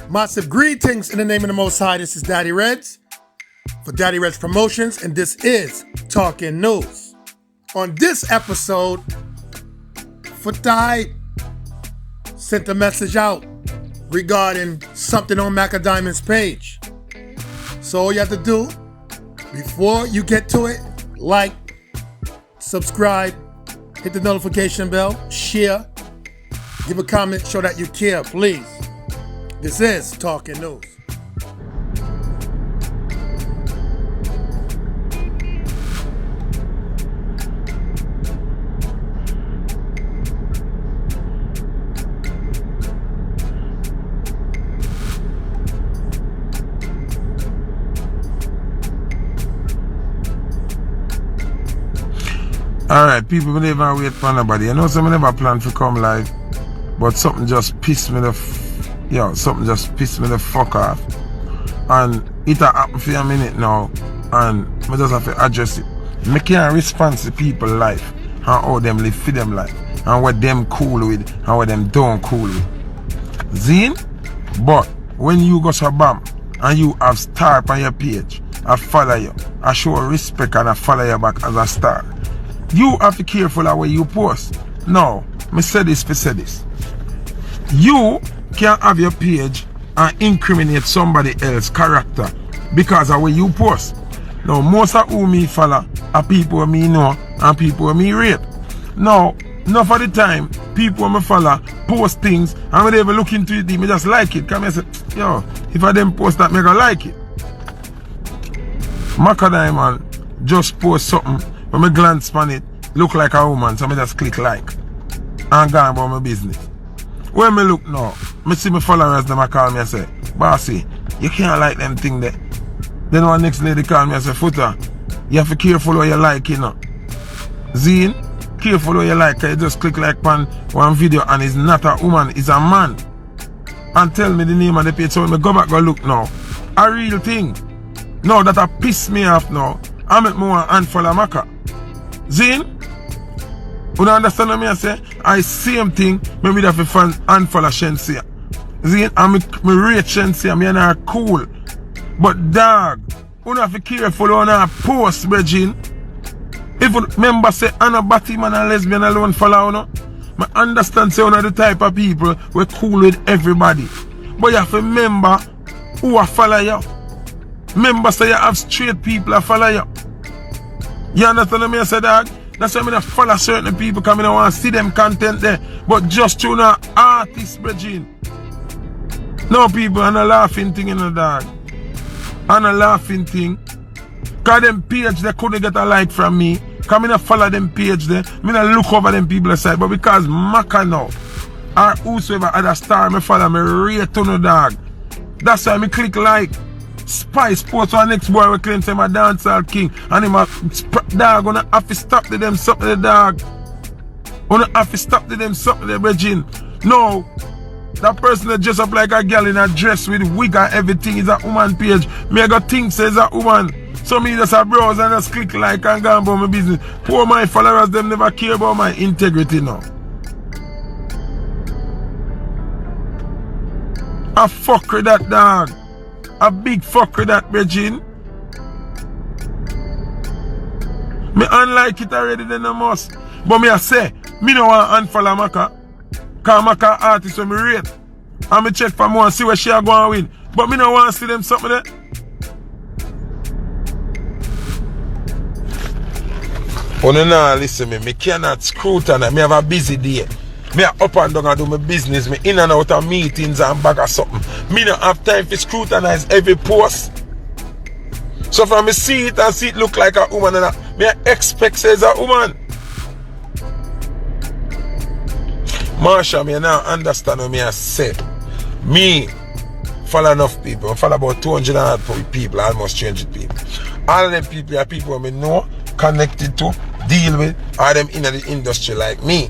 Massive greetings in the name of the Most High. This is Daddy Reds for Daddy Reds Promotions, and this is Talking News. On this episode, Fatai sent a message out regarding something on Macadamian's page. So all you have to do, before you get to it, like, subscribe, hit the notification bell, share, give a comment, show that you care, please. This is Talking News. Alright, people never wait for nobody. I know some never plan to come live, but something just pissed me the fuck off. And it happened for a minute now, and I just have to address it. I can't respond to people's life and how them live for them life, and what them cool with and what them don't cool with. Zine? But when you go to BAM and you have star on your page, I follow you, I show respect and I follow you back as a star. You have to be careful of what you post. No, me say this for say this. You can't have your page and incriminate somebody else's character because of what you post. Now, most of who me follow are people who me know and people who me rate. Now, enough of the time, people who me follow post things and when they ever look into it, me just like it. Come and say, yo, if I them post that, me gonna like it. Macadamian just post something. When I glance on it, look like a woman, so I just click like and go about my business. When I look now, I see my followers them call me and say, Bossy, you can't like them thing there. Then one next lady call me and say, Footer, you have to be careful what you like, you know. Zine, careful what you like, you just click like on one video and it's not a woman, it's a man. And tell me the name of the page, so when I go back go look now. A real thing. No, that a piss me off now. I make more unfollow Maka. Zine, you don't understand what I say? I same thing, maybe that if fan unfollow Shensia. Zine, I rate Shensia, I not cool. But dog, you don't have to be careful on a post, Regine. If you remember say Anna Batty man and lesbian alone follow, no? I understand say one of the type of people who cool with everybody. But you have to remember who I follow you. Remember say you have straight people that follow you. You understand what I say, dog? That's why I follow certain people because I don't want to see them content there. But just through an artist, Regine. No people, and a laughing thing in the dog. And a laughing thing. Because them page they couldn't get a like from me. Because I don't follow them page there. I don't look over them people's side. But because Maka now, or whosoever other star me follow, me rate to no dog. That's why I click like. Spice Sports one next boy we claim him a dancehall king and him a dog gonna have to stop to them something the dog. Gonna have to stop to them something the Regine. No, that person that dress up like a girl in a dress with wig and everything is a woman page. Me I got think says a woman. So me just a browse and just click like and go about my business. Poor my followers them never care about my integrity now. I fuck with that dog. A big fuck with that, Regine. Me unlike it already, then I must. But me I say, me no want to unfollow Maka. Because Maka artist when me rate. And me check for more and see where she are going to win. But me no want to see them something there. Oh no, no, listen me cannot scrutinize. Me have a busy day. Me up and down and do my business. Me in and out of meetings and bag of something. Me don't have time to scrutinize every post. So from me see it and see it look like a woman and me expect says a woman. Marsha, me now understand what me I say. Me follow enough people. I follow about 200 people, almost 300 people. All of them people are people who me know, connected to, deal with, are them in the industry like me.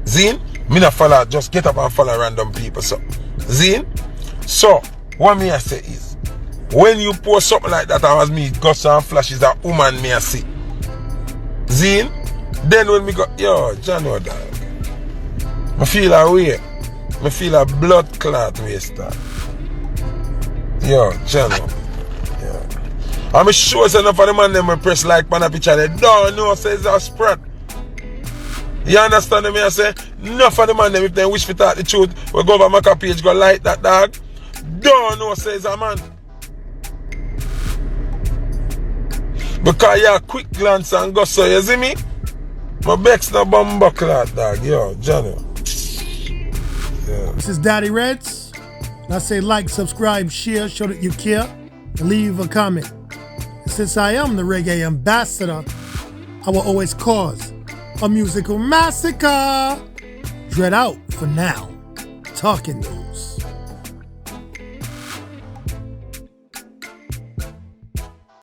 Zine, me not follow, just get up and follow random people. So, Zine, so what me I say is, when you post something like that, as me got some flashes, that woman me I see. Zine, then when me go, yo, Jano dog, I feel a way, I feel a blood clot waster. Yo, Jano. Yeah. I'm sure enough of the man them will press like on a picture. They don't know say it's a spread. You understand me? I say, enough of the man them if they wish to talk the truth, we go over my page, go like that dog. Don't know say it's a man. Because you quick glance and go so, you see me? My Bex no bumbo clot dog, yo, Johnny. Yeah. This is Daddy Reds. I say like, subscribe, share, show that you care, and leave a comment. And since I am the reggae ambassador, I will always cause a musical massacre. Dread out for now. Talking